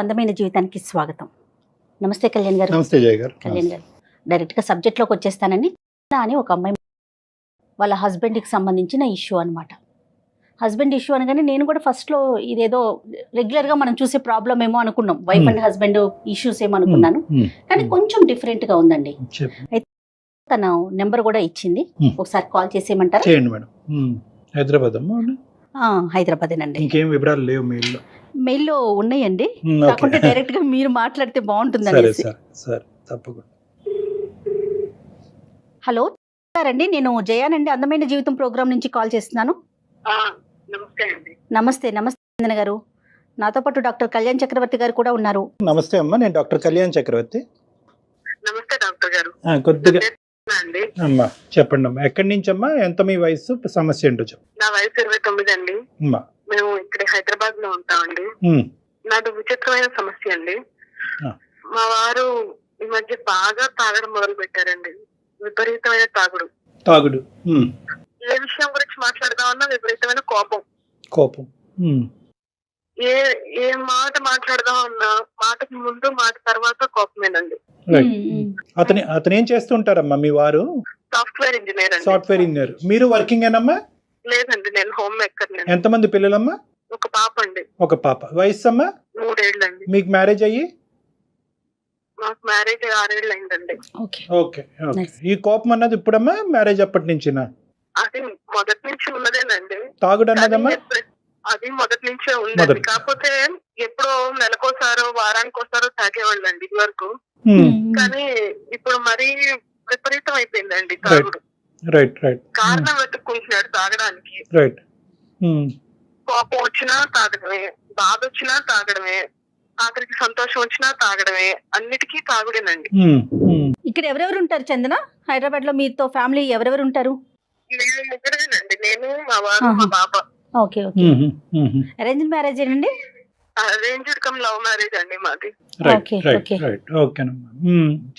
అందమైన జీవితానికి స్వాగతం. నమస్తే కళ్యాణ్ గారు. నమస్తే జయ గారు. కళ్యాణ్ గారు, డైరెక్ట్గా సబ్జెక్ట్లోకి వచ్చేస్తానండి. అని ఒక అమ్మాయి వాళ్ళ హస్బెండ్కి సంబంధించిన ఇష్యూ అనమాట. హస్బెండ్ ఇష్యూ అనగానే నేను కూడా ఫస్ట్లో ఇదేదో రెగ్యులర్గా మనం చూసే ప్రాబ్లం ఏమో అనుకున్నాం, వైఫ్ అండ్ హస్బెండ్ ఇష్యూస్ ఏమో అనుకున్నాను. కానీ కొంచెం డిఫరెంట్గా ఉందండి. అయితే తన నెంబర్ కూడా ఇచ్చింది, ఒకసారి కాల్ చేసేయమంటారా? చేయండి మేడం. హైదరాబాద్ అమ్మా? హైదరాబాదేనండి. ఇంకేం వివరాలు లేవు మెయిల్లో? మెయిల్లో ఉన్నాయండి, కాకుంటే డైరెక్ట్గా మీరు మాట్లాడితే బాగుంటుంది అనేసి. సరే తప్పకుండా. హలో అండి, నేను జయానండి, అందమైన జీవితం ప్రోగ్రామ్ నుంచి కాల్ చేస్తున్నాను. నమస్తే చందన గారు. నాతో పాటు డాక్టర్ కళ్యాణ్ చక్రవర్తి గారు కూడా ఉన్నారు. నమస్తే అమ్మా, నేను డాక్టర్ కళ్యాణ్ చక్రవర్తి. నమస్తే డాక్టర్ గారు. కొద్దిగా అమ్మా చెప్పండి అమ్మా, ఎక్కడి నుంచి అమ్మా, ఎంత మీ వయసు, సమస్య ఏంటో చెప్పు. నా వయసు 29 అండి. మేము ఇక్కడ హైదరాబాద్ లో ఉంటామండి. నాది విచిత్రమైన సమస్య అండి. మా వారు ఈ మధ్య బాగా తాగడం మొదలు పెట్టారండి. విపరీతమైన తాగుడు. ఏ విషయం గురించి మాట్లాడదామన్నా విపరీతమైన కోపం. ఏ మాట మాట్లాడదామన్నా మాటకి ముందు మాట తర్వాత కోపమేనండి. అతను ఏం చేస్తుంటారమ్మా మీ వారు? సాఫ్ట్వేర్ ఇంజనీర్ అండి. Software engineer. మీరు వర్కింగ్ ఏనమ్మా? లేదండి, నేను హోమ్ మేకర్. ఎంతమంది పిల్లలమ్మా? ఒక పాప అండి. ఒక పాప. వయసు అమ్మా? 3 ఏళ్ళండి. మీకు మ్యారేజ్ అయ్యి? నాకు మ్యారేజ్ 6 ఏళ్ళు అయిందండి. ఓకే. ఈ కోపం అన్నది ఇప్పుడమ్మా, మ్యారేజ్ అప్పటి నుంచినా? అది మొదటి నుంచి ఉన్నదేనండి. తాగుడు అన్నదమ్మా? అది మొదటి నుంచే ఉందండి. కాకపోతే ఎప్పుడో నెలకోసారో వారానికోసారో తాగేవాళ్ళండి ఇది వరకు. కానీ ఇప్పుడు మరీ విపరీతం అయిపోయిందండి తాగుడు. కారణం వెతుక్కుంటున్నాడు తాగడానికి. కోపం వచ్చినా తాగడమే, బాధ వచ్చినా తాగడమే, ఆఖరికి సంతోషం వచ్చినా తాగడమే, అన్నిటికీ తాగుడేనండి. ఇక్కడ ఎవరెవరు ఉంటారు చందన? హైదరాబాద్ లో మీతో ఫ్యామిలీ ఎవరెవరు ఉంటారు? మేము ముగ్గురేనండి, నేను, మా వారు, మా బాబా. ఓకే. అరేంజ్ మ్యారేజ్ అండి? అరేంజ్డ్ కమ్ లవ్ మ్యారేజ్ అండి మాది.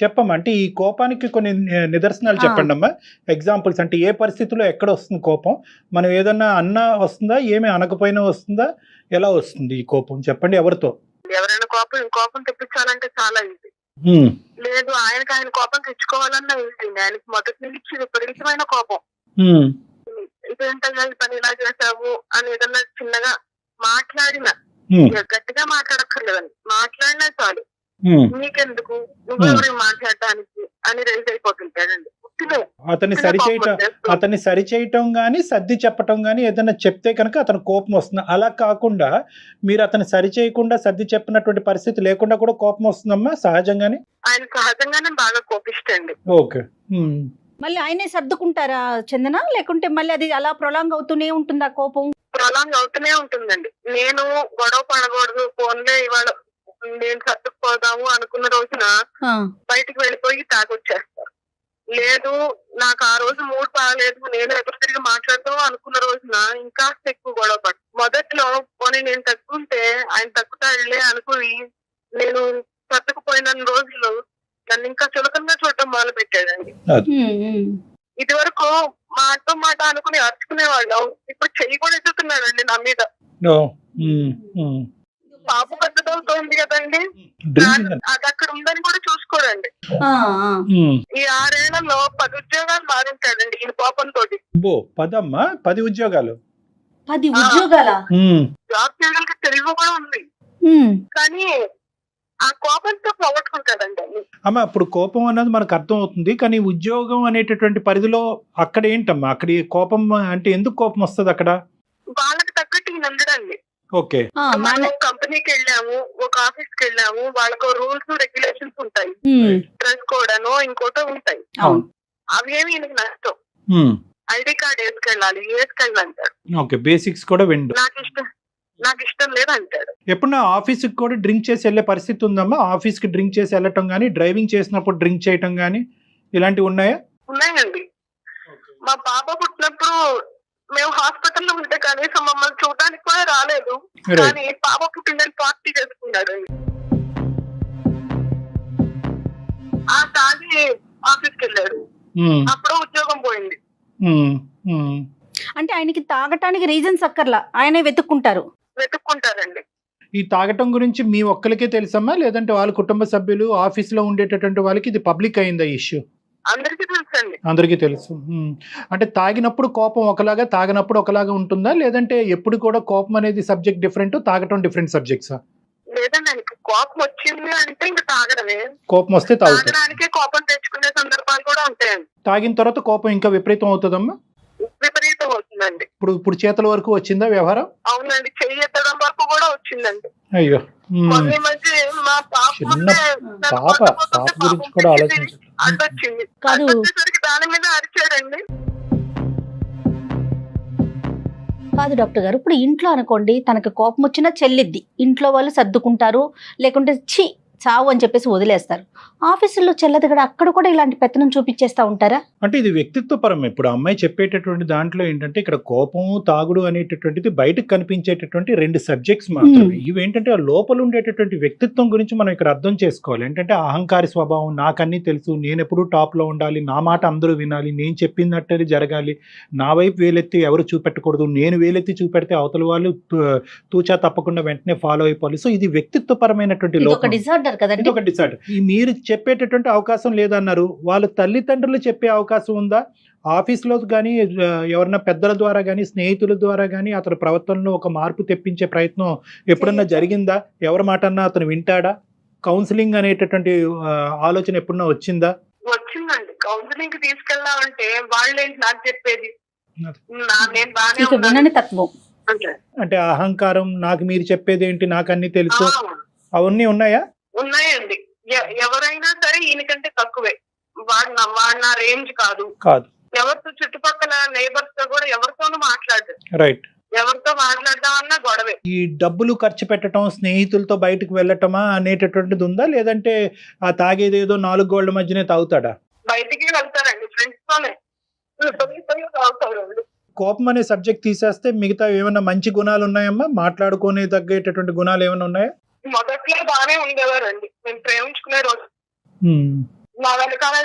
చెప్పమ్మా, అంటే ఈ కోపానికి కొన్ని నిదర్శనాలు చెప్పండి అమ్మా, ఎగ్జాంపుల్స్. అంటే ఏ పరిస్థితిలో ఎక్కడ వస్తుంది కోపం? మనం ఏదన్నా అన్నా వస్తుందా, ఏమి అనకపోయినా వస్తుందా, ఎలా వస్తుంది ఈ కోపం చెప్పండి? ఎవరితో? ఎవరైనా కోపం తెప్పించాలంటే చాలా ఈజీ. లేదు, ఆయన కోపం తెచ్చుకోవాలన్నా ఈజీ. ఆయనకి మొదటి నుంచి విపరీతమైన కోపం. ఇదేంటయ్యా ఈ పని ఇలా చేసావు అని ఏదన్నా చిన్నగా మాట్లాడినా, గట్టిగా మాట్లాడక్కర్లేదని మాట్లాడినా చాలు, నీకెందుకు, నువ్వెవరికి మాట్లాడటానికి అని రైజ్ అయిపోతుంటాడండి. అతన్ని సరిచేయటం గానీ సర్ది చెప్పటం గానీ ఏదైనా చెప్తే కనుక అతను కోపం వస్తుంది. అలా కాకుండా మీరు అతను సరిచేయకుండా సర్ది చెప్పినటువంటి పరిస్థితి లేకుండా కూడా కోపం వస్తుందమ్మా సహజంగానే? ఆయన సహజంగానే బాగా కోపిస్తండి. ఓకే. మళ్ళీ ఆయనే సర్దుకుంటారా చందన, లేకుంటే మళ్ళీ అది అలా ప్రొలాంగ్ అవుతూనే ఉంటుందా కోపం? ప్రొలాంగ్ అవుతూనే ఉంటుందండి. నేను గొడవ పడకూడదు, ఫోన్లే ఇవాళ నేను సర్దుకుపోదాము అనుకున్న రోజున బయటికి వెళ్ళిపోయి తాగొచ్చేస్తారు. లేదు, నాకు ఆ రోజు మూడ్ బాగలేదు, నేను ఎదురు తిరిగి మాట్లాడదాం అనుకున్న రోజున ఇంకా ఎక్కువ గొడవ పడు. మొదట్లో పోనీ నేను తగ్గుంటే ఆయన తగ్గుతాడులే అనుకుని నేను సర్దుకుపోయిన రోజులు నన్ను ఇంకా చులకంగా చూడటం మొదలు పెట్టాడండి. ఇది వరకు మాట అనుకుని అరుచుకునేవాళ్ళం, ఇప్పుడు చెయ్యి కూడా ఎత్తుతున్నాడండి నా మీద. పాప పెద్దదవుతోంది కదండి, అది అక్కడ ఉందని కూడా చూసుకోడండి. ఈ 6 ఏళ్లలో 10 ఉద్యోగాలు మారింటాడండి ఈ కోపంతో. 10 ఉద్యోగాలు? జాబ్ చేయడానికి తెలివి కూడా ఉంది, కానీ ఆ కోపంతో పోగొట్టుకుంటాడండి. అమ్మా, ఇప్పుడు కోపం అన్నది మనకు అర్థం అవుతుంది, కానీ ఉద్యోగం అనేటటువంటి పరిధిలో అక్కడ ఏంటమ్మా, అక్కడ కోపం అంటే ఎందుకు కోపం వస్తుంది అక్కడ? వాళ్ళకి తగ్గట్టు ఈయన ఉండడండి. ఓకే. మనం కంపెనీకి వెళ్ళాము, ఒక ఆఫీస్ కి వెళ్ళాము, వాళ్ళకు రూల్స్ రెగ్యులేషన్స్ ఉంటాయి, డ్రెస్ కోడ్ అనో ఇంకోటో ఉంటాయి. అవేమి ఈయనకి నష్టం. ఐడి కార్డ్ వేసుకెళ్ళాలి, వేసుకెళ్ళాలంటాడు. ఓకే, బేసిక్స్ కూడా విండు. నాకు ఇష్టం లేదు అంటాడు. ఎప్పుడు ఆఫీస్కి కూడా డ్రింక్ చేసి వెళ్ళే పరిస్థితి ఉందమ్మా? ఆఫీస్కి డ్రింక్ చేసి వెళ్ళటం గానీ, డ్రైవింగ్ చేసినప్పుడు డ్రింక్ చేయటం గానీ ఇలాంటివి ఉన్నాయా? ఉన్నాయండి. మా పాప పుట్టినప్పుడు మేము హాస్పిటల్లో ఉంటే కనీసం మమ్మల్ని చూడడానికి కూడా రాలేదు, కానీ పాప పుట్టిందని పార్టీ చేసుకున్నాడు. ఆ తాగి ఆఫీస్కి వెళ్ళాడు, అప్పుడు ఉద్యోగం పోయింది. అంటే ఆయనకి తాగటానికి రీజన్స్ అక్కర్లా, ఆయనే వెతుక్కుంటారండి. ఈ తాగటం గురించి మీ ఒక్కరికే తెలుసమ్మా, లేదంటే వాళ్ళ కుటుంబ సభ్యులు, ఆఫీస్లో ఉండేటటువంటి వాళ్ళకి ఇది పబ్లిక్ అయిందా ఇష్యూ? అందరికీ తెలుసండి. అందరికీ తెలుసు. అంటే తాగినప్పుడు కోపం ఒకలాగా, తాగినప్పుడు ఒకలాగా ఉంటుందా, లేదంటే ఎప్పుడు కూడా కోపం అనేది సబ్జెక్ట్ డిఫరెంట్, తాగటం డిఫరెంట్ సబ్జెక్ట్సా? లేదండి, ఆయనకి కోపం వచ్చింది అంటే ఇంకా తాగడమే. కోపం వస్తే తాగుతారు. తాగడానికే కోపం తెచ్చుకునే సందర్భాలు కూడా ఉంటాయండి. తాగిన తర్వాత కోపం ఇంకా విపరీతం అవుతుందమ్మా? విపరీతం అవుతుందండి. ఇప్పుడు చేతుల వరకు వచ్చిందా వ్యవహారం? అవునండి, చెయ్యి ఎత్తడం వరకు కూడా వచ్చిందండి. అయ్యో. కొన్ని మధ్య మా పాప చిన్న ముందే నన్ను పాప కొట్టబోతుంటే గురించి పాపం కూడా పిచ్చిది ఆలోచించట్లేదు. అడ్డొచ్చింది. కాదు. అడ్డొచ్చేసరికి దాని మీద అరిచాడండి. కాదు డాక్టర్ గారు, ఇప్పుడు ఇంట్లో అనుకోండి తనకు కోపం వచ్చినా చెల్లిద్ది, ఇంట్లో వాళ్ళు సర్దుకుంటారు, లేకుంటే ఛీ చావు అని చెప్పేసి వదిలేస్తారు. ఆఫీసుల్లో చెల్లదు కదా, అక్కడ కూడా ఇలాంటి పెత్తనం చూపించేస్తా ఉంటారా? అంటే ఇది వ్యక్తిత్వ పరం. ఇప్పుడు అమ్మాయి చెప్పేటటువంటి దాంట్లో ఏంటంటే ఇక్కడ కోపము, తాగుడు అనేటటువంటిది బయటకు కనిపించేటటువంటి 2 సబ్జెక్ట్స్ మాత్రమే. ఇవేంటంటే ఆ లోపల ఉండేటటువంటి వ్యక్తిత్వం గురించి మనం ఇక్కడ అర్థం చేసుకోవాలి. ఏంటంటే అహంకారి స్వభావం, నాకన్నీ తెలుసు, నేను ఎప్పుడూ టాప్లో ఉండాలి, నా మాట అందరూ వినాలి, నేను చెప్పినట్టే జరగాలి, నా వైపు వేలెత్తి ఎవరు చూపెట్టకూడదు, నేను వేలెత్తి చూపెడితే అవతల వాళ్ళు తూచా తప్పకుండా వెంటనే ఫాలో అయిపోవాలి. సో ఇది వ్యక్తిత్వపరమైనటువంటి ఇది ఒక లోపం. డిజార్డర్ కదండి. ఇది ఒక డిసైడర్. మీరు చెప్పేటటువంటి అవకాశం లేదన్నారు, వాళ్ళ తల్లిదండ్రులు చెప్పే అవకాశం ఉందా? ఆఫీస్లో కానీ, ఎవరైనా పెద్దల ద్వారా కానీ, స్నేహితుల ద్వారా కానీ అతని ప్రవర్తనలో ఒక మార్పు తెప్పించే ప్రయత్నం ఎప్పుడన్నా జరిగిందా? ఎవరి మాట అన్నా అతను వింటాడా? కౌన్సిలింగ్ అనేటటువంటి ఆలోచన ఎప్పుడన్నా వచ్చిందా? వచ్చిందండి. కౌన్సిలింగ్ కి తీసుకెళ్దామంటే వాళ్ళేంటి నాకు చెప్పేది, నేను బానే ఇక వినని తత్వం. అంటే అహంకారం, నాకు మీరు చెప్పేది ఏంటి, నాకు అన్ని తెలుసు, అవన్నీ ఉన్నాయా? ఉన్నాయండి. ఎవరైనా సరే ఈయనకంటే తక్కువే. వాడు నా రేంజ్ కాదు. ఎవరితో చుట్టుపక్కల నైబర్స్ తో కూడా ఎవరితోనూ మాట్లాడదు. రైట్. ఎవరితో మాట్లాడదామన్నా గొడవే. ఈ డబ్బులు ఖర్చు పెట్టడం, స్నేహితులతో బయటకు వెళ్ళటమా అనేటటువంటిది ఉందా, లేదంటే ఆ తాగేది ఏదో 4 గోళ్ల మధ్యనే తాగుతాడా? బయటికి వెళ్తారండి, ఫ్రెండ్స్ తోనే తాగుతారండి. కోపం అనే సబ్జెక్ట్ తీసేస్తే మిగతా ఏమైనా మంచి గుణాలు ఉన్నాయమ్మా? మాట్లాడుకునే తగ్గేటటువంటి గుణాలు ఏమైనా ఉన్నాయా? మొదట్లో బాగానే ఉండేవారండి. మేము ప్రేమించుకునే రోజు మా వెనకాల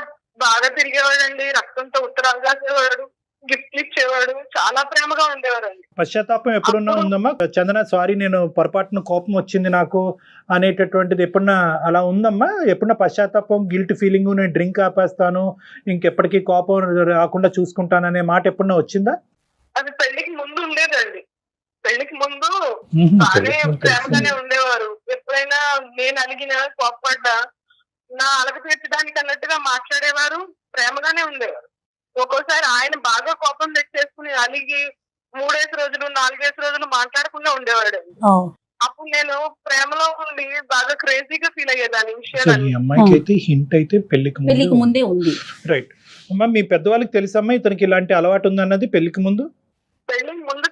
బాగా తిరిగేవాడండి, రక్తంతో ఉత్తరాలు రాసేవాడు, గిఫ్ట్లు ఇచ్చేవాడు, చాలా ప్రేమగా ఉండేవారండి. పశ్చాత్తాపం ఎప్పుడున్నా ఉందమ్మా? చందన, సారీ నేను పొరపాటున కోపం వచ్చింది నాకు అనేటటువంటిది ఎప్పుడన్నా అలా ఉందమ్మా? ఎప్పుడన్నా పశ్చాత్తాపం, గిల్ట్ ఫీలింగ్, నేను డ్రింక్ ఆపేస్తాను, ఇంకెప్పటికీ కోపం రాకుండా చూసుకుంటాను అనే మాట ఎప్పుడన్నా వచ్చిందా? అది పెళ్లికి ముందు ఉండేదండి. పెళ్లికి ముందు బాగానే ప్రేమగానే ఉండేవారు. ఎప్పుడైనా నేను అలిగినా, కోపపడ్డా నా అలగ తీర్చడానికి అన్నట్టుగా మాట్లాడేవారు, ప్రేమగానే ఉండేవారు. ఒక్కోసారి ఆయన బాగా కోపం తెచ్చేసుకుని అలిగి 3 రోజులు 4 రోజులు మాట్లాడకుండా ఉండేవాడు. అప్పుడు నేను ప్రేమలో ఉండి బాగా క్రేజీగా ఫీల్ అయ్యేదాన్ని విషయాలు. అమ్మాయికి అయితే హింట్ అయితే పెళ్లికి ముందే ఉంది. రైట్ అమ్మా, మీ పెద్దవాళ్ళకి తెలుసమ్మా ఇతనికి ఇలాంటి అలవాటు ఉందన్నది? పెళ్లికి ముందు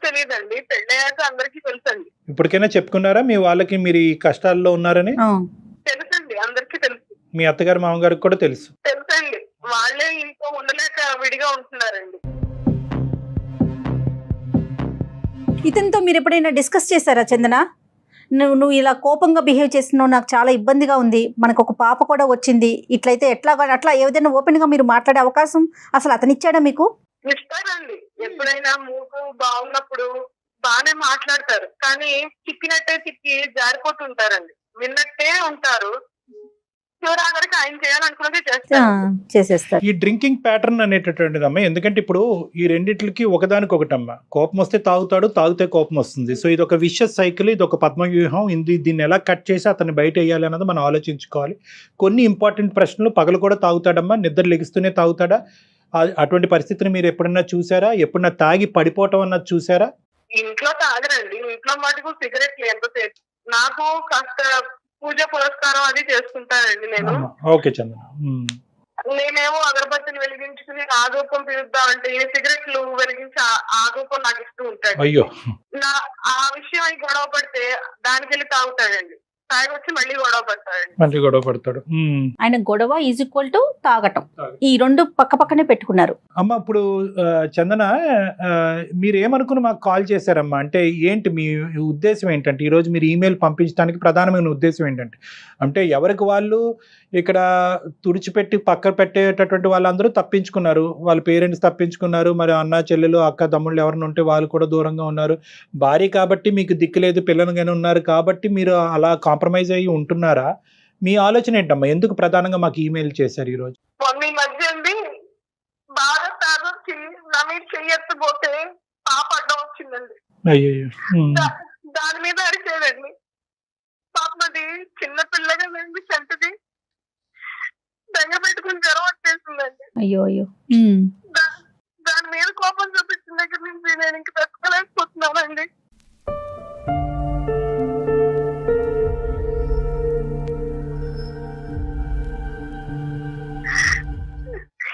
తెలియదండి, పెళ్ళయ్యాక అందరికీ తెలుసండి. ఇప్పటికైనా చెప్పుకున్నారా మీ వాళ్ళకి మీరు ఈ కష్టాల్లో ఉన్నారని? తెలుసండి, అందరికీ తెలుసు. మీ అత్తగారు, మామగారికి కూడా తెలుసండి. వాళ్ళే ఇంట్లో ఉండలేక విడిగా ఉంటున్నారండి. ఇతనితో మీరు ఎప్పుడైనా డిస్కస్ చేశారా చందన? నువ్వు ఇలా కోపంగా బిహేవ్ చేస్తున్నావు, నాకు చాలా ఇబ్బందిగా ఉంది, మనకు ఒక పాప కూడా వచ్చింది, ఇట్లయితే ఎట్లా అట్లా ఏదైనా ఓపెన్ గా మీరు మాట్లాడే అవకాశం అసలు అతను ఇచ్చాడా మీకు? ఇస్తారండి. ఎప్పుడైనా మూడు బాగున్నప్పుడు బాగానే మాట్లాడతారు, కానీ చిక్కినట్టే చిక్కి జారిపోతుంటారండి. విన్నట్టే ఉంటారు, చివరాఖరికి ఆయన చేయాలనుకున్నది చేసేస్తారు. ఈ డ్రింకింగ్ ప్యాటర్న్ అనేటటువంటిది అమ్మ, ఎందుకంటే ఇప్పుడు ఈ రెండిట్లకి ఒకదానికొకటమ్మ. కోపం వస్తే తాగుతాడు, తాగితే కోపం వస్తుంది. సో ఇది ఒక విషస్ సైకిల్, ఇది ఒక పద్మవ్యూహం. దీన్ని ఎలా కట్ చేసి అతన్ని బయట వేయాలి అన్నది మనం ఆలోచించుకోవాలి. కొన్ని ఇంపార్టెంట్ ప్రశ్నలు. పగలు కూడా తాగుతాడమ్మా? నిద్ర లెగిస్తూనే తాగుతాడా? అటువంటి పరిస్థితిని మీరు ఎప్పుడన్నా చూసారా? ఎప్పుడన్నా తాగి పడిపోవటం అన్నది చూసారా? ఇంట్లో తాగరండి, ఇంట్లో మటుకు సిగరెట్లు ఎంతసేపు. నాకు కాస్త పూజ పురస్కారం అది చేసుకుంటానండి నేను. ఓకే చందన. నేనేమో అగరబత్తిని వెలిగించుకుని ఆగోపం పిలుద్దామంటే సిగరెట్లు వెలిగించి ఆగోపం నాకు ఇస్తూ ఉంటాడు. అయ్యో. ఆ విషయం గొడవ పడితే దానికి వెళ్ళి తాగుతాడండి. తాగి వచ్చి మళ్ళీ గొడవ పడతాడండి. మళ్ళీ గొడవ పడతాడు. ఆయన గొడవ ఈజ్ ఈక్వల్ టు తాగటం. ఈ రెండు పక్క పక్కనే పెట్టుకున్నారు. అమ్మ ఇప్పుడు చందన, మీరు ఏమనుకుని మాకు కాల్ చేశారమ్మా? అంటే ఏంటి మీ ఉద్దేశం ఏంటంటే, ఈరోజు మీరు ఈమెయిల్ పంపించడానికి ప్రధానమైన ఉద్దేశం ఏంటంటే, అంటే ఎవరికి వాళ్ళు ఇక్కడ తుడిచిపెట్టి పక్క పెట్టేటటువంటి వాళ్ళందరూ తప్పించుకున్నారు, వాళ్ళ పేరెంట్స్ తప్పించుకున్నారు, మరి అన్న చెల్లెలు అక్క తమ్ముళ్ళు ఎవరైనా ఉంటే వాళ్ళు కూడా దూరంగా ఉన్నారు, భార్య కాబట్టి మీకు దిక్కులేదు, పిల్లలుగానే ఉన్నారు కాబట్టి మీరు అలా కాంప్రమైజ్ అయ్యి ఉంటున్నారా? మీ ఆలోచన ఏంటమ్మా? ఎందుకు ప్రధానంగా మాకు ఈమెయిల్ చేశారు ఈరోజు? మొన్న ఈ మధ్య అండి బాగా తాగొచ్చి నా మీద చెయ్యెత్తపోతే పాప అడ్డం వచ్చిందండి. అయ్యో. దాని మీద అరిచేదండి. పాప అది చిన్న పిల్లగా నేను చెంటది దగ్గర పెట్టుకుని జ్వరం వచ్చేసిందండి. అయ్యో అయ్యో. దాని మీద కోపం చూపించిన దగ్గర నుంచి నేను ఇంక తట్టుకోలేకపోతున్నానండి.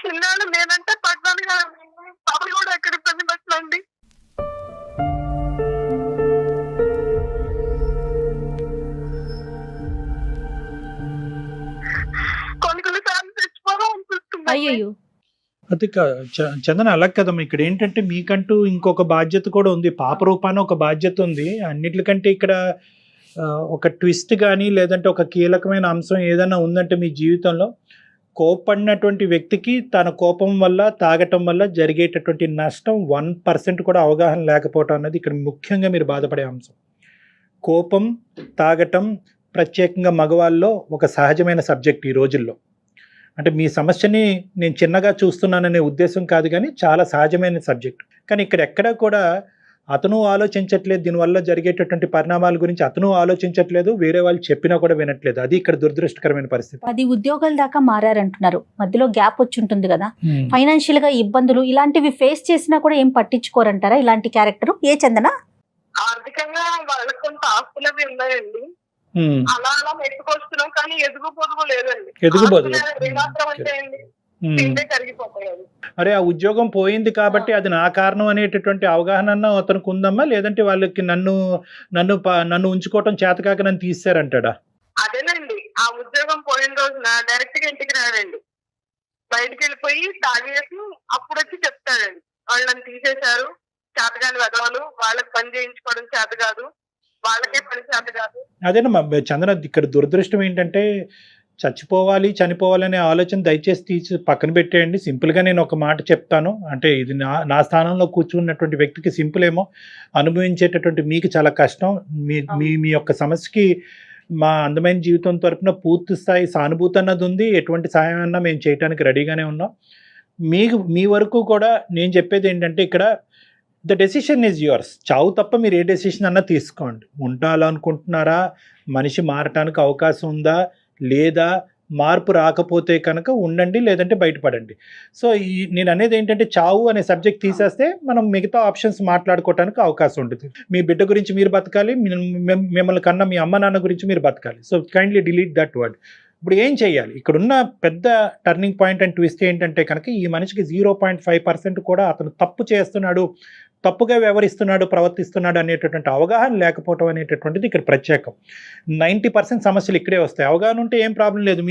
ఇన్నాళ్ళు నేనంటే పడ్డాను కదండి, పాప కూడా ఎక్కడ ఇబ్బంది పెట్టండి. కొన్ని సార్లు తెచ్చిపోదాం అనిపిస్తుంది. అయ్యో. అది చందన అలా కదమ్మా, ఇక్కడ ఏంటంటే మీకంటూ ఇంకొక బాధ్యత కూడా ఉంది, పాప రూపాన ఒక బాధ్యత ఉంది. అన్నిటికంటే ఇక్కడ ఒక ట్విస్ట్ కానీ లేదంటే ఒక కీలకమైన అంశం ఏదైనా ఉందంటే మీ జీవితంలో, కోపడినటువంటి వ్యక్తికి తన కోపం వల్ల తాగటం వల్ల జరిగేటటువంటి నష్టం 1% కూడా అవగాహన లేకపోవటం అన్నది ఇక్కడ ముఖ్యంగా మీరు బాధపడే అంశం. కోపం, తాగటం ప్రత్యేకంగా మగవాళ్ళలో ఒక సహజమైన సబ్జెక్ట్ ఈ రోజుల్లో. అంటే మీ సమస్యని నేను చిన్నగా చూస్తున్నాననే ఉద్దేశం కాదు, కానీ చాలా సహజమైన సబ్జెక్ట్. కానీ ఇక్కడ ఎక్కడా కూడా అతను ఆలోచించట్లేదు, దీనివల్ల జరిగేటటువంటి పరిణామాల గురించి అతను ఆలోచించట్లేదు, వేరే వాళ్ళు చెప్పినా కూడా వినట్లేదు. అది ఇక్కడ దురదృష్టకరమైన పరిస్థితి. 10 ఉద్యోగాల దాకా మారారంటున్నారు, మధ్యలో గ్యాప్ వచ్చి ఉంటుంది కదా, ఫైనాన్షియల్ గా ఇబ్బందులు ఇలాంటివి ఫేస్ చేసినా కూడా ఏం పట్టించుకోరంటారా ఇలాంటి క్యారెక్టర్? ఏ చందన? ఆర్థికంగా వాళ్ళకి కొంత ఆస్తులు అవి ఉన్నాయండి, అలా అలా మెట్టుకొస్తున్నాం, కానీ ఎదుగు పొదుగు లేదండి. అంటే అండి తింటే కరిగిపోతాయండి. అరే ఆ ఉద్యోగం పోయింది కాబట్టి అది నా కారణం అనేటటువంటి అవగాహన అతనికి ఉందమ్మా, లేదంటే వాళ్ళకి నన్ను ఉంచుకోవటం చేతకాక నన్ను తీసారంటాడా? అదేనండి, ఆ ఉద్యోగం పోయిన రోజున డైరెక్ట్ గా ఇంటికి రాడండి, బయటికి వెళ్ళిపోయి తాగేసి అప్పుడు వచ్చి చెప్తాడండి, వాళ్ళు నన్ను తీసేశారు, చేతగాని వెదవాళ్ళు, వాళ్ళకి పని చేయించుకోవడం చేత కాదు, వాళ్ళకే పని చేత కాదు. అదేనమ్మా చందన, ఇక్కడ దురదృష్టం ఏంటంటే చచ్చిపోవాలి చనిపోవాలనే ఆలోచన దయచేసి తీసి పక్కన పెట్టేయండి. సింపుల్గా నేను ఒక మాట చెప్తాను, అంటే ఇది నా స్థానంలో కూర్చున్నటువంటి వ్యక్తికి సింపుల్ ఏమో, అనుభవించేటటువంటి మీకు చాలా కష్టం. మీ యొక్క సమస్యకి మా అందమైన జీవితం తరపున పూర్తి స్థాయి సానుభూతి అన్నది ఉంది, ఎటువంటి సహాయం అన్నా మేము చేయడానికి రెడీగానే ఉన్నాం. మీ వరకు కూడా నేను చెప్పేది ఏంటంటే, ఇక్కడ ద డెసిషన్ ఈజ్ యువర్స్. చావు తప్ప మీరు ఏ డెసిషన్ అన్నా తీసుకోండి. ఉండాలనుకుంటున్నారా, మనిషి మారటానికి అవకాశం ఉందా లేదా, మార్పు రాకపోతే కనుక ఉండండి, లేదంటే బయటపడండి. సో నేను అనేది ఏంటంటే, చావు అనే సబ్జెక్ట్ తీసేస్తే మనం మిగతా ఆప్షన్స్ మాట్లాడుకోవడానికి అవకాశం ఉంటుంది. మీ బిడ్డ గురించి మీరు బతకాలి, మిమ్మల్ని కన్నా మీ అమ్మ నాన్న గురించి మీరు బతకాలి. So kindly delete that word. ఇప్పుడు ఏం చేయాలి? ఇక్కడున్న పెద్ద టర్నింగ్ పాయింట్ అండ్ ట్విస్ట్ ఏంటంటే కనుక, ఈ మనిషికి 0.5% కూడా అతను తప్పు చేస్తున్నాడు, తప్పుగా వ్యవహరిస్తున్నాడు, ప్రవర్తిస్తున్నాడు అనేటటువంటి అవగాహన లేకపోవడం అనేటటువంటిది ఇక్కడ ప్రత్యేకం. 90% సమస్యలు ఇక్కడే వస్తాయి. అవగాహన ఉంటే ఏం ప్రాబ్లం లేదు,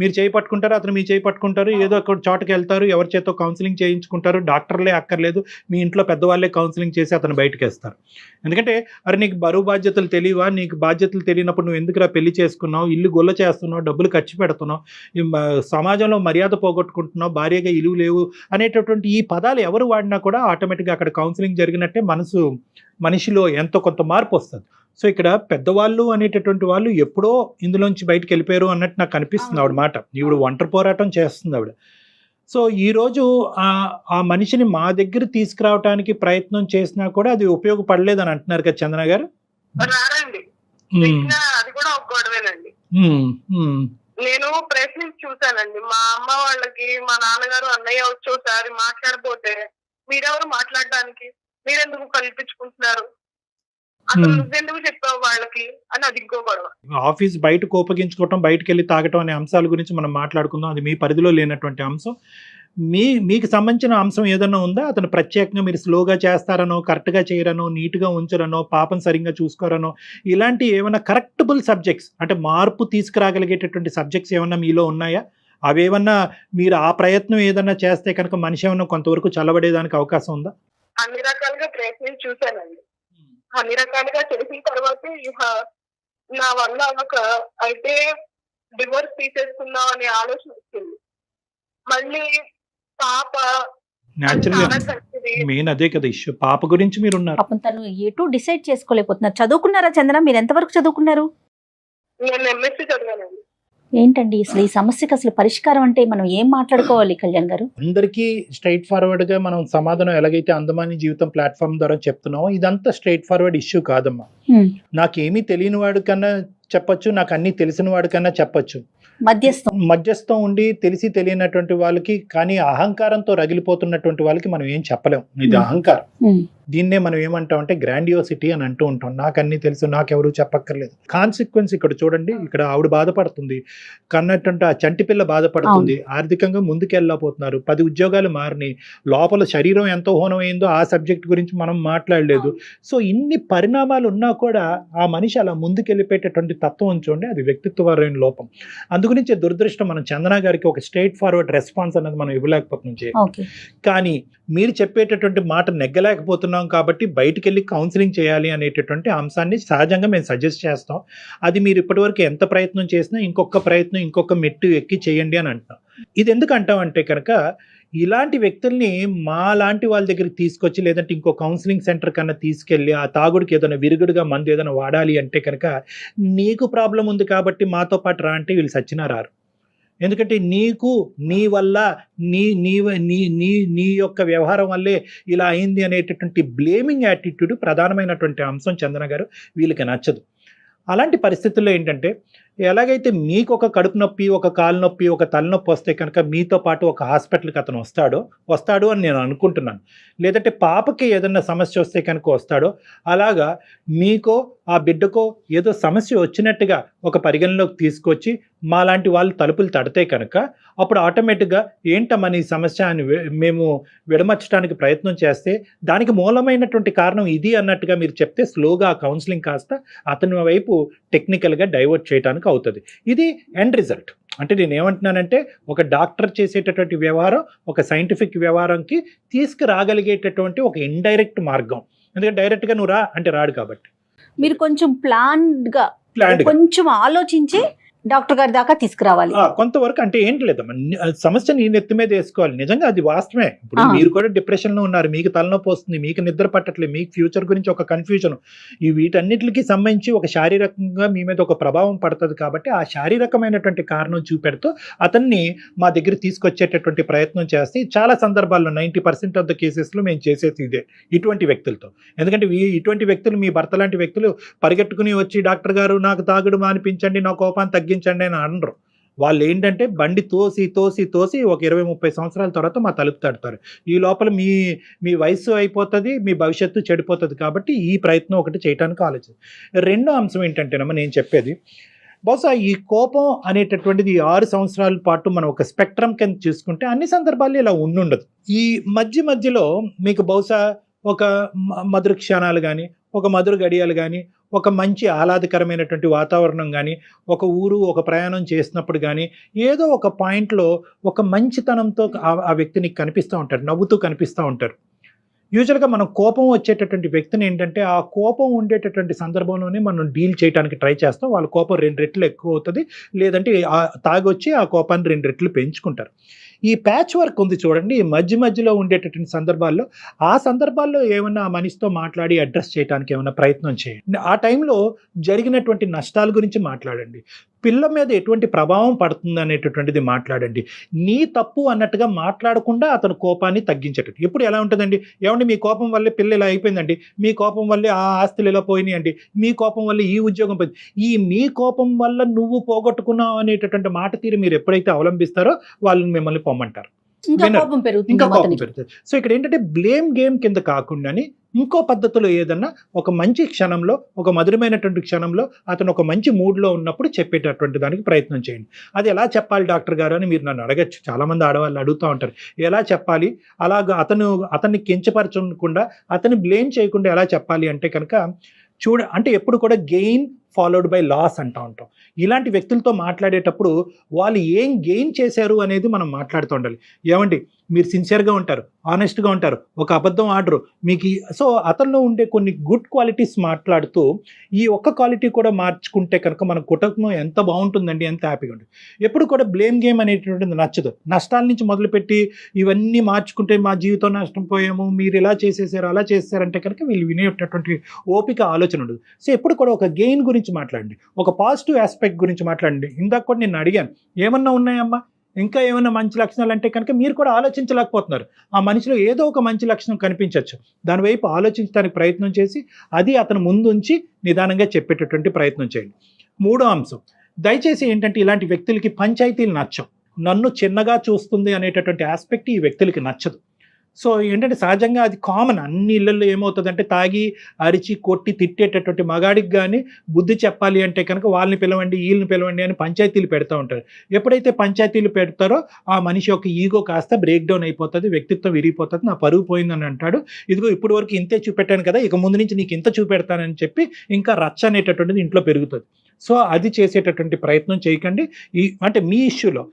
మీరు చేయి పట్టుకుంటారు, అతను మీ చేయి పట్టుకుంటారు, ఏదో ఒక చోటకి వెళ్తారు, ఎవరి చేతో కౌన్సిలింగ్ చేయించుకుంటారు, డాక్టర్లే అక్కర్లేదు, మీ ఇంట్లో పెద్దవాళ్ళే కౌన్సిలింగ్ చేసి అతను బయటకు వేస్తారు. ఎందుకంటే అరే నీకు బరువు బాధ్యతలు తెలియవా, నీకు బాధ్యతలు తెలియనప్పుడు నువ్వు ఎందుకురా పెళ్లి చేసుకున్నావు, ఇల్లు గొల్ల చేస్తున్నావు, డబ్బులు ఖర్చు పెడుతున్నావు, సమాజంలో మర్యాద పోగొట్టుకుంటున్నావు, భార్యగా ఇలువ లేవు అనేటటువంటి ఈ పదాలు ఎవరు వాడినా కూడా ఆటోమేటిక్గా అక్కడ కౌన్సిలింగ్ జరిగినట్టే మనిషిలో ఎంతో కొంత మార్పు వస్తుంది. సో ఇక్కడ పెద్దవాళ్ళు అనేటటువంటి వాళ్ళు ఎప్పుడో ఇందులోంచి బయటకు వెళ్ళిపోయారు అన్నట్టు నాకు అనిపిస్తుంది ఆవిడ మాట. ఈవిడ ఒంటరి పోరాటం చేస్తుంది ఆవిడ. సో ఈరోజు ఆ మనిషిని మా దగ్గర తీసుకురావడానికి ప్రయత్నం చేసినా కూడా అది ఉపయోగపడలేదని అంటున్నారు కదా చందన గారు? అది కూడా ఒక గొడవేనండి. నేను ప్రయత్నించి చూశానండి, మా అమ్మ వాళ్ళకి మా నాన్నగారు అన్నయ్య వచ్చి ఒకసారి మాట్లాడబోతే, మీరెవరు మాట్లాడడానికి, మీరెందుకు కల్పించుకుంటున్నారు, అసలు నువ్వెందుకు చెప్పావు వాళ్ళకి అని అది ఇంకో గొడవ. ఆఫీస్ బయట కోపగించుకోవటం, బయటకు వెళ్ళి తాగటం అనే అంశాల గురించి మనం మాట్లాడుకుందాం, అది మీ పరిధిలో లేనటువంటి అంశం. మీకు సంబంధించిన అంశం ఏదైనా ఉందా? అతను ప్రత్యేకంగా మీరు స్లోగా చేస్తారనో, కరెక్ట్‌గా చేయరనో, నీట్‌గా ఉంచరనో, పాపను సరిగ్గా చూసుకోరనో, ఇలాంటి ఏమైనా కరెక్టబుల్ సబ్జెక్ట్స్ అంటే మార్పు తీసుకురాగలిగేటటువంటి సబ్జెక్ట్స్ ఏమన్నా మీలో ఉన్నాయా? అవేమన్నా మీరు ఆ ప్రయత్నం ఏదన్నా చేస్తే కనుక మనిషి ఏమన్నా కొంతవరకు చల్లబడేదానికి అవకాశం ఉందా? అన్ని రకాలుగా ప్రయత్నించి చూశానండి. అన్ని రకాలుగా చేసిన తర్వాత నా వల్ల అయితే డివోర్స్ తీసేసుకుందాం అనే ఆలోచన వచ్చింది. మళ్ళీ పాప న్యాచురల్‌గా చాలా చక్కది. మెయిన్ అదే కదా ఇష్యూ. పాప గురించి మీరున్నారు. పాపం తను ఎటు డిసైడ్ చేసుకోలేకపోతున్నారు. చదువుకున్నారా చందన? మీరు ఎంతవరకు చదువుకున్నారు? నేను ఎంఎస్సీ చదివానండి. ఏంటండి అసలు ఈ సమస్యకి అసలు పరిష్కారం అంటే మనం ఏం మాట్లాడుకోవాలి కళ్యాణ్ గారు? అందరికీ స్ట్రైట్ ఫార్వర్డ్‌గా మనం సమాధానం ఎలాగైతే అందమాని జీవితం ప్లాట్‌ఫార్మ్ ద్వారా చెప్తున్నామో ఇదంతా స్ట్రైట్ ఫార్వర్డ్ ఇష్యూ కాదమ్మా. నాకేమీ తెలియని వాడి కన్నా చెప్పొచ్చు, నాకు అన్నీ తెలిసిన వాడి కన్నా చెప్పొచ్చు. మధ్యస్థం ఉండి తెలిసి తెలియనటువంటి వాళ్ళకి, కానీ అహంకారంతో రగిలిపోతున్నటువంటి వాళ్ళకి మనం ఏం చెప్పలేం. ఇది అహంకారం. దీన్నే మనం ఏమంటామంటే గ్రాండియోసిటీ అని అంటూ ఉంటాం. నాకు అన్నీ తెలుసు, నాకెవరూ చెప్పక్కర్లేదు. కాన్సిక్వెన్స్ ఇక్కడ చూడండి, ఇక్కడ ఆవిడ బాధపడుతుంది, కన్నటువంటి ఆ చంటి పిల్ల బాధపడుతుంది, ఆర్థికంగా ముందుకెళ్ళకపోతున్నారు, 10 ఉద్యోగాలు మారినాయి, లోపల శరీరం ఎంతో హోనమైందో ఆ సబ్జెక్ట్ గురించి మనం మాట్లాడలేదు. సో ఇన్ని పరిణామాలు ఉన్నా కూడా ఆ మనిషి అలా ముందుకెళ్ళిపోయేటటువంటి తత్వం ఉంచండి, అది వ్యక్తిత్వపరమైన లోపం. అందుగురించి దురదృష్టం మనం చందన గారికి ఒక స్ట్రైట్ ఫార్వర్డ్ రెస్పాన్స్ అనేది మనం ఇవ్వలేకపోతున్నాం. కానీ మీరు చెప్పేటటువంటి మాట నెగ్గలేకపోతున్నాం కాబట్టి బయటికి వెళ్ళి కౌన్సిలింగ్ చేయాలి అనేటటువంటి అంశాన్ని సహజంగా మేము సజెస్ట్ చేస్తాం. అది మీరు ఇప్పటివరకు ఎంత ప్రయత్నం చేసినా ఇంకొక మెట్టు ఎక్కి చేయండి అని అంటున్నాం. ఇది ఎందుకు అంటామంటే కనుక ఇలాంటి వ్యక్తుల్ని మా లాంటి వాళ్ళ దగ్గరికి తీసుకొచ్చి, లేదంటే ఇంకో కౌన్సిలింగ్ సెంటర్ కన్నా తీసుకెళ్ళి ఆ తాగుడికి ఏదైనా విరుగుడుగా మందు ఏదైనా వాడాలి అంటే కనుక నీకు ప్రాబ్లం ఉంది కాబట్టి మాతో పాటు రా అంటే వీళ్ళు సచ్చినా రారు. ఎందుకంటే నీకు నీ వల్ల నీ యొక్క వ్యవహారం వల్లే ఇలా అయింది అనేటటువంటి బ్లేమింగ్ యాటిట్యూడ్ ప్రధానమైనటువంటి అంశం చందన గారు వీళ్ళకి నచ్చదు. అలాంటి పరిస్థితుల్లో ఏంటంటే ఎలాగైతే మీకు ఒక కడుపు నొప్పి, ఒక కాలు నొప్పి, ఒక తలనొప్పి వస్తే కనుక మీతో పాటు ఒక హాస్పిటల్కి అతను వస్తాడు అని నేను అనుకుంటున్నాను. లేదంటే పాపకి ఏదన్నా సమస్య వస్తే కనుక వస్తాడో, అలాగా మీకో ఆ బిడ్డకో ఏదో సమస్య వచ్చినట్టుగా ఒక పరిగణలోకి తీసుకొచ్చి మాలాంటి వాళ్ళు తలుపులు తడితే కనుక అప్పుడు ఆటోమేటిక్గా ఏంటమ్మా నీ సమస్య అని మేము విడమర్చడానికి ప్రయత్నం చేస్తే దానికి మూలమైనటువంటి కారణం ఇది అన్నట్టుగా మీరు చెప్తే స్లోగా ఆ కౌన్సిలింగ్ కాస్త అతని వైపు టెక్నికల్గా డైవర్ట్ చేయడానికి అవుతుంది. ఇది ఎండ్ రిజల్ట్. అంటే నేను ఏమంటున్నానంటే ఒక డాక్టర్ చేసేటటువంటి వ్యవహారం ఒక సైంటిఫిక్ వ్యవహారంకి తీసుకురాగలిగేటటువంటి ఒక ఇండైరెక్ట్ మార్గం. ఎందుకంటే డైరెక్ట్గా నువ్వు రా అంటే రాడు కాబట్టి మీరు కొంచెం ప్లాన్డ్గా కొంచెం ఆలోచించి డాక్టర్ గారి దాకా తీసుకురావాలి. కొంతవరకు అంటే ఏంటి లేదమ్మా, సమస్య నీ నెత్తి మీద వేసుకోవాలి. నిజంగా అది వాస్తవమే. ఇప్పుడు మీరు కూడా డిప్రెషన్లో ఉన్నారు, మీకు తలనొప్పి వస్తుంది, మీకు నిద్ర పట్టట్లేదు, మీకు ఫ్యూచర్ గురించి ఒక కన్ఫ్యూజన్, ఈ వీటన్నిటికి సంబంధించి ఒక శారీరకంగా మీ మీద ఒక ప్రభావం పడుతుంది. కాబట్టి ఆ శారీరకమైనటువంటి కారణం చూపెడుతూ అతన్ని మా దగ్గర తీసుకొచ్చేటటువంటి ప్రయత్నం చేస్తే చాలా సందర్భాల్లో 90% ఆఫ్ ద కేసెస్లో మేము చేసేది ఇదే ఇటువంటి వ్యక్తులతో. ఎందుకంటే ఇటువంటి వ్యక్తులు, మీ భర్త లాంటి వ్యక్తులు పరిగెట్టుకుని వచ్చి డాక్టర్ గారు నాకు తాగుడు మానిపించండి, నా కోపాన్ని తగ్గించండి అని అనరు. వాళ్ళు ఏంటంటే బండి తోసి ఒక 20-30 సంవత్సరాల తర్వాత మా తలుపు తడతారు. ఈ లోపల మీ వయసు అయిపోతుంది, మీ భవిష్యత్తు చెడిపోతుంది. కాబట్టి ఈ ప్రయత్నం ఒకటి చేయడానికి ఆలోచన. రెండో అంశం ఏంటంటేనమ్మా నేను చెప్పేది, బహుశా ఈ కోపం అనేటటువంటిది 6 సంవత్సరాల పాటు మనం ఒక స్పెక్ట్రమ్ కింద చూసుకుంటే అన్ని సందర్భాల్లో ఇలా ఉండదు. ఈ మధ్యలో మీకు బహుశా ఒక మధుర క్షణాలు కానీ, ఒక మధుర గడియాలు కానీ, ఒక మంచి ఆహ్లాదకరమైనటువంటి వాతావరణం కానీ, ఒక ఊరు ఒక ప్రయాణం చేసినప్పుడు కానీ ఏదో ఒక పాయింట్లో ఒక మంచితనంతో ఆ వ్యక్తిని కనిపిస్తూ ఉంటారు, నవ్వుతూ కనిపిస్తూ ఉంటారు. యూజువల్గా మనం కోపం వచ్చేటటువంటి వ్యక్తిని ఏంటంటే ఆ కోపం ఉండేటటువంటి సందర్భంలోనే మనం డీల్ చేయడానికి ట్రై చేస్తాం. వాళ్ళ కోపం 2 రెట్లు ఎక్కువ అవుతుంది, లేదంటే తాగొచ్చి ఆ కోపాన్ని 2 రెట్లు పెంచుకుంటారు. ఈ ప్యాచ్ వర్క్ ఉంది చూడండి, ఈ మధ్యలో ఉండేటటువంటి సందర్భాల్లో ఆ సందర్భాల్లో ఏమన్నా ఆ మనిషితో మాట్లాడి అడ్రస్ చేయడానికి ఏమైనా ప్రయత్నం చేయండి. ఆ టైంలో జరిగినటువంటి నష్టాల గురించి మాట్లాడండి, పిల్ల మీద ఎటువంటి ప్రభావం పడుతుంది అనేటటువంటిది మాట్లాడండి. నీ తప్పు అన్నట్టుగా మాట్లాడకుండా అతను కోపాన్ని తగ్గించేటట్టు. ఎప్పుడు ఎలా ఉంటుందండి, ఏమండి మీ కోపం వల్లే పిల్ల ఇలా అయిపోయిందండి, మీ కోపం వల్లే ఆ ఆస్తులు ఇలా పోయినాయండి, మీ కోపం వల్ల ఈ ఉద్యోగం పోయింది, ఈ మీ కోపం వల్ల నువ్వు పోగొట్టుకున్నావు అనేటటువంటి మాట తీరు మీరు ఎప్పుడైతే అవలంబిస్తారో వాళ్ళు మిమ్మల్ని పొమ్మంటారు. ఇంకా వినరు. కోపం పెరుగుతుంది ఇంకా కోపం అతనికి. పెరుగుతుంది. సో ఇక్కడ ఏంటంటే బ్లేమ్ గేమ్ కింద కాకుండాని ఇంకో పద్ధతిలో ఏదన్నా ఒక మంచి క్షణంలో, ఒక మధురమైనటువంటి క్షణంలో అతను ఒక మంచి మూడ్లో ఉన్నప్పుడు చెప్పేటటువంటి దానికి ప్రయత్నం చేయండి. అది ఎలా చెప్పాలి డాక్టర్ గారు అని మీరు నన్ను అడగచ్చు. చాలామంది ఆడవాళ్ళు అడుగుతూ ఉంటారు, ఎలా చెప్పాలి, అలాగా అతన్ని కించపరచకుండా, అతన్ని బ్లేమ్ చేయకుండా ఎలా చెప్పాలి అంటే కనుక అంటే ఎప్పుడు కూడా గెయిన్ ఫాలోడ్ బై లాస్ అంటూ ఉంటాం. ఇలాంటి వ్యక్తులతో మాట్లాడేటప్పుడు వాళ్ళు ఏం గెయిన్ చేశారు అనేది మనం మాట్లాడుతూ ఉండాలి. ఏమండి, మీరు సిన్సియర్గా ఉంటారు, ఆనెస్ట్గా ఉంటారు, ఒక అబద్ధం ఆడరు మీకు. సో అతనిలో ఉండే కొన్ని గుడ్ క్వాలిటీస్ మాట్లాడుతూ ఈ ఒక్క క్వాలిటీ కూడా మార్చుకుంటే కనుక మన కుటుంబం ఎంత బాగుంటుందండి, ఎంత హ్యాపీగా ఉంటుంది. ఎప్పుడు కూడా బ్లేమ్ గేమ్ అనేటువంటిది నచ్చదు. నష్టాల నుంచి మొదలుపెట్టి ఇవన్నీ మార్చుకుంటే మా జీవితం నష్టం పోయాము, మీరు ఇలా చేసేసారు, అలా చేసేసారంటే కనుక వీళ్ళు వినేటటువంటి ఓపిక, ఆలోచన ఉండదు. సో ఎప్పుడు కూడా ఒక గెయిన్ గురించి మాట్లాడండి, ఒక పాజిటివ్ ఆస్పెక్ట్ గురించి మాట్లాడండి. ఇందాక కూడా నేను అడిగాను, ఏమన్నా ఉన్నాయమ్మా ఇంకా ఏమైనా మంచి లక్షణాలు అంటే కనుక మీరు కూడా ఆలోచించలేకపోతున్నారు. ఆ మనిషిలో ఏదో ఒక మంచి లక్షణం కనిపించవచ్చు, దానివైపు ఆలోచించడానికి ప్రయత్నం చేసి అది అతను ముందుంచి నిదానంగా చెప్పేటటువంటి ప్రయత్నం చేయండి. మూడో అంశం, దయచేసి ఏంటంటే ఇలాంటి వ్యక్తులకి పంచాయతీలు నచ్చవు. నన్ను చిన్నగా చూస్తుంది అనేటటువంటి ఆస్పెక్ట్ ఈ వ్యక్తులకి నచ్చదు. సో ఏంటంటే సహజంగా అది కామన్, అన్ని ఇళ్లలో ఏమవుతుందంటే తాగి అరిచి కొట్టి తిట్టేటటువంటి మగాడికి కానీ బుద్ధి చెప్పాలి అంటే కనుక వాళ్ళని పిలవండి, వీళ్ళని పిలవండి అని పంచాయతీలు పెడతా ఉంటారు. ఎప్పుడైతే పంచాయతీలు పెడతారో ఆ మనిషి యొక్క ఈగో కాస్త బ్రేక్ డౌన్ అయిపోతుంది, వ్యక్తిత్వం విరిగిపోతుంది, నా పరువు పోయిందని అంటాడు. ఇదిగో ఇప్పుడు వరకు ఇంతే చూపెట్టాను కదా, ఇక ముందు నుంచి నీకు ఇంత చూపెడతానని చెప్పి ఇంకా రచ్చ అనేటటువంటిది ఇంట్లో పెరుగుతుంది. సో అది చేసేటటువంటి ప్రయత్నం చేయకండి. అంటే మీ ఇష్యూలో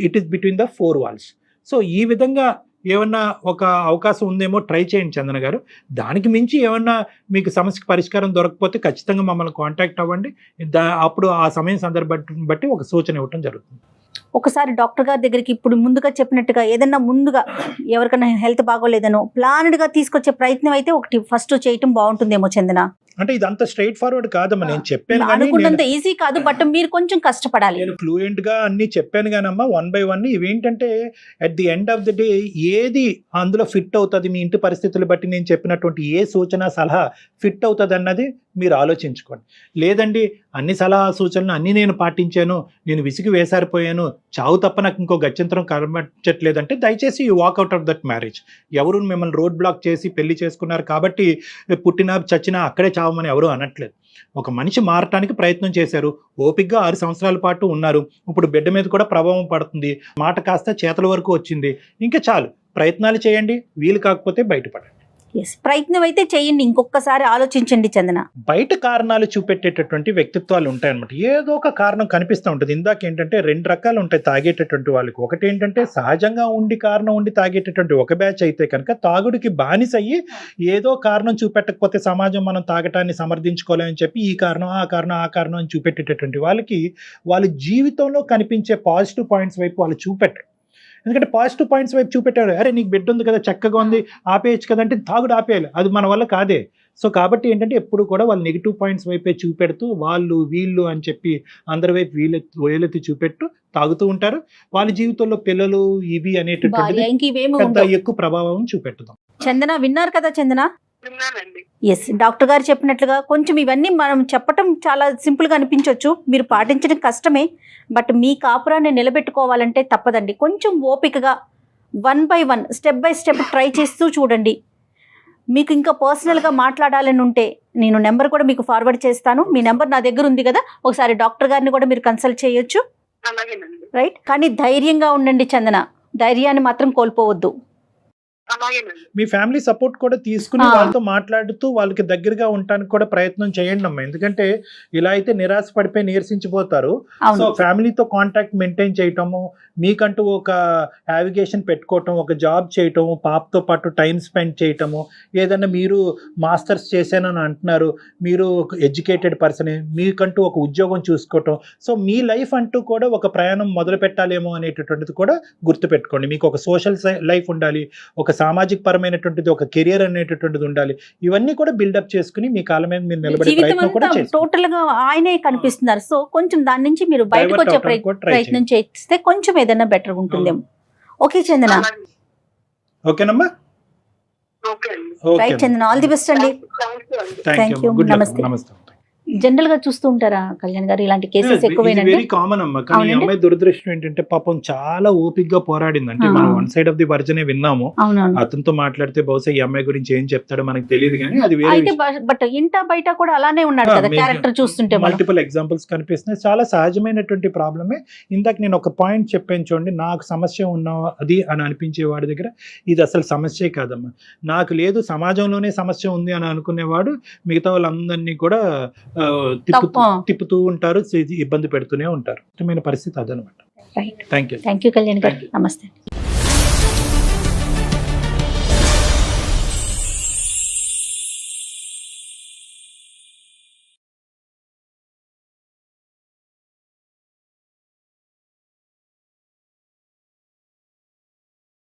it is between the 4 walls. So ఈ విధంగా ఏమన్నా ఒక అవకాశం ఉందేమో ట్రై చేయండి చందన గారు. దానికి మించి ఏమన్నా మీకు సమస్యకి పరిష్కారం దొరకకపోతే ఖచ్చితంగా మమ్మల్ని కాంటాక్ట్ అవ్వండి. అప్పుడు ఆ సమయం సందర్భాన్ని బట్టి ఒక సూచన ఇవ్వటం జరుగుతుంది. ఒకసారి డాక్టర్ గారి దగ్గరికి ఇప్పుడు ముందుగా చెప్పినట్టుగా ఏదన్నా ముందుగా ఎవరికైనా హెల్త్ బాగోలేదనో ప్లాన్డ్గా తీసుకొచ్చే ప్రయత్నం అయితే ఒకటి ఫస్ట్ చేయటం బాగుంటుందేమో చందన. అంటే ఇదంతా స్ట్రైట్ ఫార్వర్డ్ కాదమ్మా, నేను చెప్పాను అనుకున్నంత ఈజీ కాదు, బట్ మీరు కొంచెం కష్టపడాలి. నేను ఫ్లూయెంట్ గా అన్ని చెప్పాను కానమ్మా, 1 by 1. ఇవేంటంటే at the end of the day ఏది అందులో ఫిట్ అవుతుంది, మీ ఇంటి పరిస్థితులు బట్టి నేను చెప్పినటువంటి ఏ సూచన సలహా ఫిట్ అవుతుంది అన్నది మీరు ఆలోచించుకోండి. లేదండి అన్ని సలహా సూచనలు అన్నీ నేను పాటించాను, నేను విసిగి వేసారిపోయాను, చావు తప్ప నాకు ఇంకో గత్యంతరం కనిపించట్లేదంటే దయచేసి you walk out of that marriage. ఎవరు మిమ్మల్ని రోడ్ బ్లాక్ చేసి పెళ్లి చేసుకున్నారు కాబట్టి పుట్టినా చచ్చినా అక్కడే చావమని ఎవరు అనట్లేదు. ఒక మనిషి మారటానికి ప్రయత్నం చేశారు, ఓపికగా 6 సంవత్సరాల పాటు ఉన్నారు, ఇప్పుడు బిడ్డ మీద కూడా ప్రభావం పడుతుంది, మాట కాస్త చేతల వరకు వచ్చింది, ఇంకా చాలు ప్రయత్నాలు చేయండి, వీలు కాకపోతే బయటపడండి. ప్రయత్నం అయితే చేయండి, ఇంకొకసారి ఆలోచించండి చందన. బయట కారణాలు చూపెట్టేటటువంటి వ్యక్తిత్వాలు ఉంటాయన్నమాట. ఏదో ఒక కారణం కనిపిస్తూ ఉంటుంది. ఇందాక ఏంటంటే 2 రకాలు ఉంటాయి తాగేటటువంటి వాళ్ళకి. ఒకటి ఏంటంటే సహజంగా కారణం ఉండి తాగేటటువంటి ఒక బ్యాచ్ అయితే కనుక తాగుడికి బానిస అయ్యి ఏదో కారణం చూపెట్టకపోతే సమాజం మనం తాగటాన్ని సమర్థించుకోలేమని చెప్పి ఈ కారణం ఆ కారణం అని చూపెట్టేటటువంటి వాళ్ళకి వాళ్ళ జీవితంలో కనిపించే పాజిటివ్ పాయింట్స్ వైపు వాళ్ళు చూపెట్టరు. ఎందుకంటే పాజిటివ్ పాయింట్స్ వైపు చూపెట్టారు, అరే నీకు బిడ్డ ఉంది కదా, చక్కగా ఉంది, ఆపేయచ్చు కదంటే తాగుడు ఆపేయాలి, అది మన వల్ల కాదే. సో కాబట్టి ఏంటంటే ఎప్పుడు కూడా వాళ్ళు నెగిటివ్ పాయింట్స్ వైపే చూపెడుతూ వాళ్ళు వీళ్ళు అని చెప్పి అందరి వైపు వేలెత్తి చూపెట్టు తాగుతూ ఉంటారు. వాళ్ళ జీవితంలో పిల్లలు ఇవి అనేటటువంటి ఎక్కువ ప్రభావం చూపెట్టుదాం. చందన విన్నారు కదా చందన? ఎస్, డాక్టర్ గారు చెప్పినట్లుగా కొంచెం ఇవన్నీ మనం చెప్పటం చాలా సింపుల్గా అనిపించవచ్చు, మీరు పాటించడం కష్టమే, బట్ మీ కాపురాన్ని నిలబెట్టుకోవాలంటే తప్పదండి. కొంచెం ఓపికగా 1 by 1 step by step try చేస్తూ చూడండి. మీకు ఇంకా పర్సనల్గా మాట్లాడాలని ఉంటే నేను నెంబర్ కూడా మీకు ఫార్వర్డ్ చేస్తాను. మీ నెంబర్ నా దగ్గర ఉంది కదా, ఒకసారి డాక్టర్ గారిని కూడా మీరు కన్సల్ట్ చేయొచ్చు. రైట్, కానీ ధైర్యంగా ఉండండి చందన, ధైర్యాన్ని మాత్రం కోల్పోవద్దు. మీ ఫ్యామిలీ సపోర్ట్ కూడా తీసుకుని వాళ్ళతో మాట్లాడుతూ వాళ్ళకి దగ్గరగా ఉండడానికి కూడా ప్రయత్నం చేయండి అమ్మా. ఎందుకంటే ఇలా అయితే నిరాశ పడిపోయి నీరసించిపోతారు. సో ఫ్యామిలీతో కాంటాక్ట్ మెయింటైన్ చేయటము, మీకంటూ ఒక నావిగేషన్ పెట్టుకోవటం, ఒక జాబ్ చేయటము, పాపతో పాటు టైం స్పెండ్ చేయటము, ఏదన్నా మీరు మాస్టర్స్ చేశానని అంటున్నారు, మీరు ఎడ్యుకేటెడ్ పర్సన్, మీకంటూ ఒక ఉద్యోగం చూసుకోవటం. సో మీ లైఫ్ అంటూ కూడా ఒక ప్రయాణం మొదలు పెట్టాలేమో అనేటటువంటిది కూడా గుర్తుపెట్టుకోండి. మీకు ఒక సోషల్ లైఫ్ ఉండాలి, ఒక సామాజిక పరమైనటువంటిది ఒక కెరియర్ అనేటటువంటిది ఉండాలి. ఇవన్నీ కూడా బిల్డప్ చేసుకుని మీ కాళ్ళ మీద మీరు నిలబడే ప్రయత్నం కూడా చేస్తారు. టోటల్ గా ఆయనే కనిపిస్తున్నారు. సో కొంచెం దాని నుంచి మీరు బయటకు వచ్చే ప్రయత్నం చేస్తే కొంచెం ఏదైనా బెటర్ ఉంటుందేమో. ఓకే చందన? ఓకేనమ్మా, right Chandana, all the best అండి. థ్యాంక్ యూ, నమస్తే. జనరల్ గా చూస్తూ ఉంటారా కళ్యాణ్ గారు ఇలాంటి కేసెస్ ఎక్కువేనండి? వెరీ కామన్ అమ్మా. కానీ ఈ అవునండి. అమ్మాయి దురదృష్టం ఏంటంటే పాపం చాలా ఓపిక్ గా పోరాడింది. అంటే మనం వన్ సైడ్ ఆఫ్ ది వర్జనే విన్నాము. అవునవును. అతనితో మాట్లాడితే బహుశా ఈ అమ్మాయి గురించి ఏం చెప్తాడో మనకు తెలియదు, కానీ అది వేరే అయితే బట్ ఇంట బయట కూడా అలానే ఉన్నాడు కదా క్యారెక్టర్ చూస్తుంటే మనం. మల్టిపుల్ ఎగ్జాంపుల్స్ కనిపిస్తున్నాయి. చాలా సహజమైనటువంటి ప్రాబ్లమే. ఇందాక నేను ఒక పాయింట్ చెప్పాను చూడండి, నాకు సమస్య ఉన్న అది అని అనిపించే వాడి దగ్గర ఇది అసలు సమస్యే కాదమ్మా. నాకు లేదు, సమాజంలోనే సమస్య ఉంది అని అనుకునేవాడు మిగతా వాళ్ళందరినీ కూడా తిప్పుతూ ఉంటారు, ఇబ్బంది పెడుతూనే ఉంటారు. ఇష్టమైన పరిస్థితి అదనమాట. Right. Thank you. Thank you Kalyan గారు. Thank you. నమస్తే.